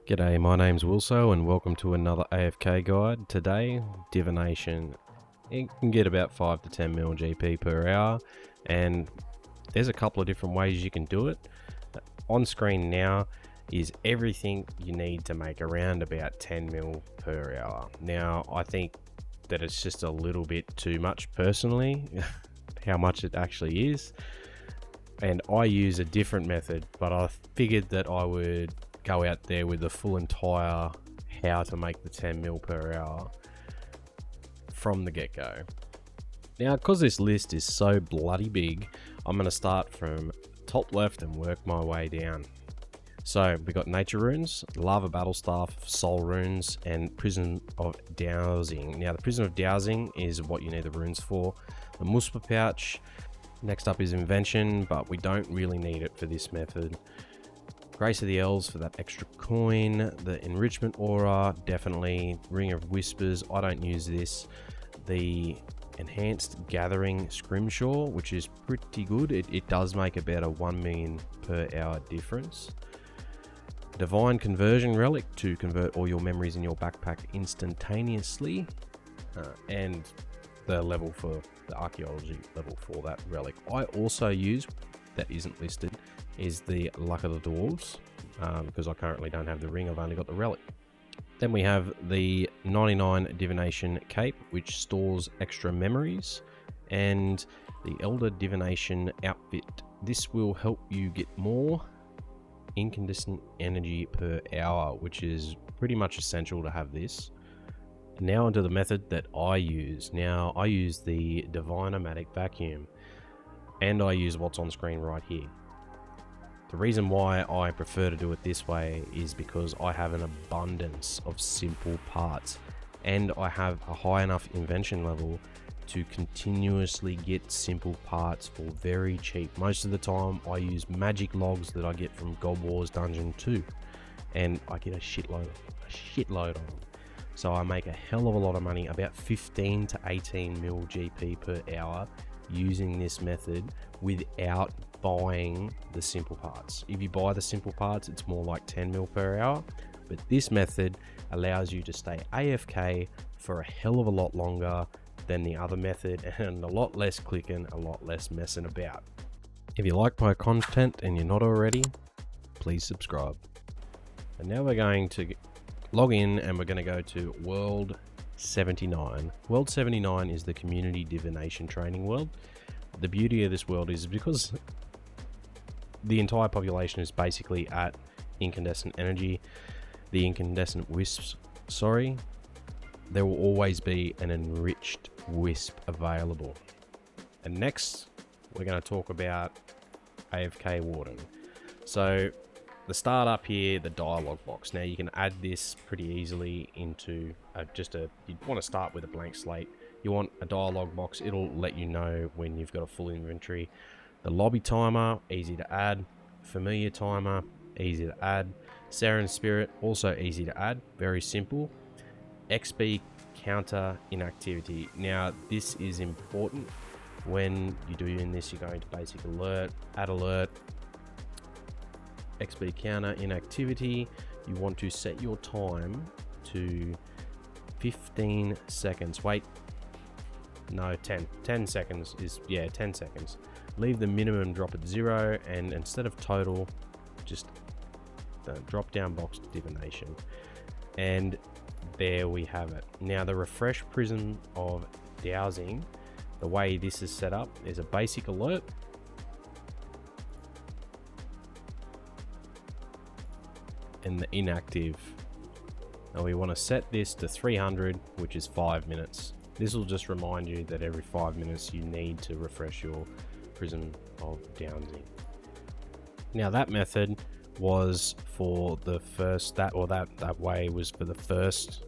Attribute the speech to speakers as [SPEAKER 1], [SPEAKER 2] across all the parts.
[SPEAKER 1] G'day, my name's Wilso and welcome to another AFK guide. Today, Divination. It can get about 5 to 10 mil GP per hour, and there's a couple of different ways you can do it. On screen now is everything you need to make around about 10 mil per hour. Now, I think that it's just a little bit too much personally, how much it actually is. And I use a different method, but I figured that I would go out there with the full entire how to make the 10 mil per hour from the get-go. Now, because this list is so bloody big, I'm going to start from top left and work my way down. So we got nature runes, lava battle staff, soul runes, and prism of dowsing. Now the prism of dowsing is what you need the runes for. The muspa pouch. Next up is invention, but we don't really need it for this method. Grace of the Elves for that extra coin. The enrichment aura, definitely. Ring of Whispers, I don't use this. The enhanced gathering scrimshaw, which is pretty good. It does make about a 1 million per hour difference. Divine conversion relic to convert all your memories in your backpack instantaneously. And the level for the archaeology level for that relic. I also use, that isn't listed, is the luck of the dwarves, because I currently don't have the ring, I've only got the relic. Then we have the 99 divination cape, which stores extra memories, and the elder divination outfit. This will help you get more incandescent energy per hour, which is pretty much essential to have this. Now onto the method that I use. Now I use the Divinomatic vacuum, and I use what's on screen right here. The reason why I prefer to do it this way is because I have an abundance of simple parts, and I have a high enough invention level to continuously get simple parts for very cheap. Most of the time I use magic logs that I get from God Wars Dungeon 2, and I get a shitload of them. So I make a hell of a lot of money, about 15 to 18 mil GP per hour using this method without buying the simple parts. If you buy the simple parts, it's more like 10 mil per hour, but this method allows you to stay AFK for a hell of a lot longer than the other method, and a lot less clicking, a lot less messing about. If you like my content and you're not already, please subscribe. And now we're going to log in and we're going to go to World 79. World 79 is the community divination training world. The beauty of this world is because the entire population is basically at incandescent energy, the incandescent wisps, there will always be an enriched wisp available. And next we're going to talk about AFK Warden. So the start up here, the dialogue box. Now you can add this pretty easily into you want to start with a blank slate. You want a dialogue box, it'll let you know when you've got a full inventory. The lobby timer, easy to add. Familiar timer, easy to add. Saren Spirit, also easy to add, very simple. XP counter inactivity. Now this is important. When you're doing this, you're going to basic alert, add alert, XP counter inactivity. You want to set your time to 15 seconds. Wait, no, 10 seconds is, yeah, 10 seconds. Leave the minimum drop at 0, and instead of total, just the drop down box divination. And there we have it. Now the refresh prism of dowsing, the way this is set up is a basic alert, and the inactive. Now we want to set this to 300, which is 5 minutes. This will just remind you that every 5 minutes you need to refresh your prism of dowsing. Now that method was for the first, that way was for the first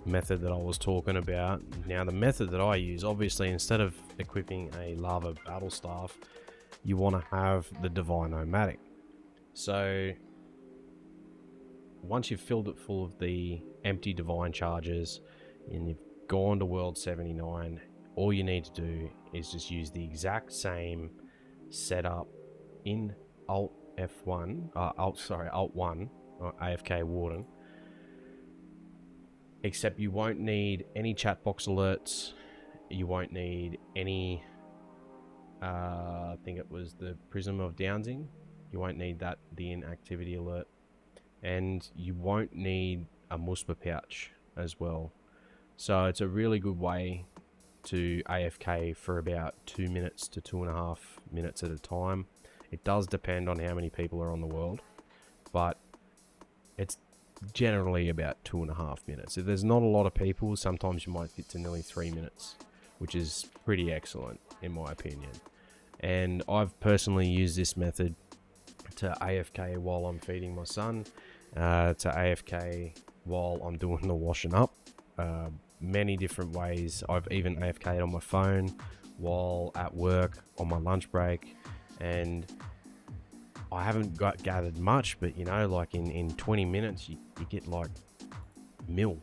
[SPEAKER 1] method that I was talking about. Now the method that I use, obviously instead of equipping a lava battle staff, you want to have the Divinomatic. So once you've filled it full of the empty divine charges and you've gone to World 79, all you need to do is just use the exact same setup in Alt 1 or AFK warden. Except you won't need any chat box alerts. You won't need any, I think it was the Prism of Downsing. You won't need that, the inactivity alert. And you won't need a Muspa pouch as well. So it's a really good way to AFK for about 2 minutes to 2.5 minutes at a time. It does depend on how many people are on the world, but it's generally about 2.5 minutes. If there's not a lot of people, sometimes you might get to nearly 3 minutes, which is pretty excellent in my opinion. And I've personally used this method to AFK while I'm feeding my son, to AFK while I'm doing the washing up, many different ways. I've even AFK'd on my phone while at work on my lunch break, and I haven't gathered much, but you know, like in 20 minutes you get like mil.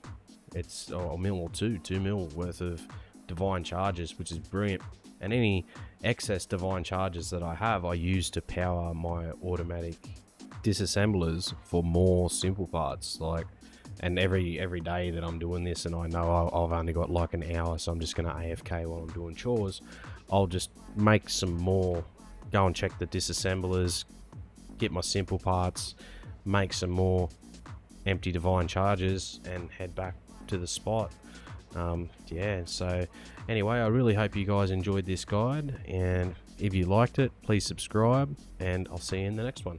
[SPEAKER 1] It's a mil or 2 mil worth of divine charges, which is brilliant. And any excess divine charges that I have, I use to power my automatic disassemblers for more simple parts. Like, and every day that I'm doing this, and I know I've only got like an hour, so I'm just gonna AFK while I'm doing chores, I'll just make some more, go and check the disassemblers, get my simple parts, make some more empty divine charges, and head back to the spot. Yeah, so anyway, I really hope you guys enjoyed this guide, and if you liked it, please subscribe, and I'll see you in the next one.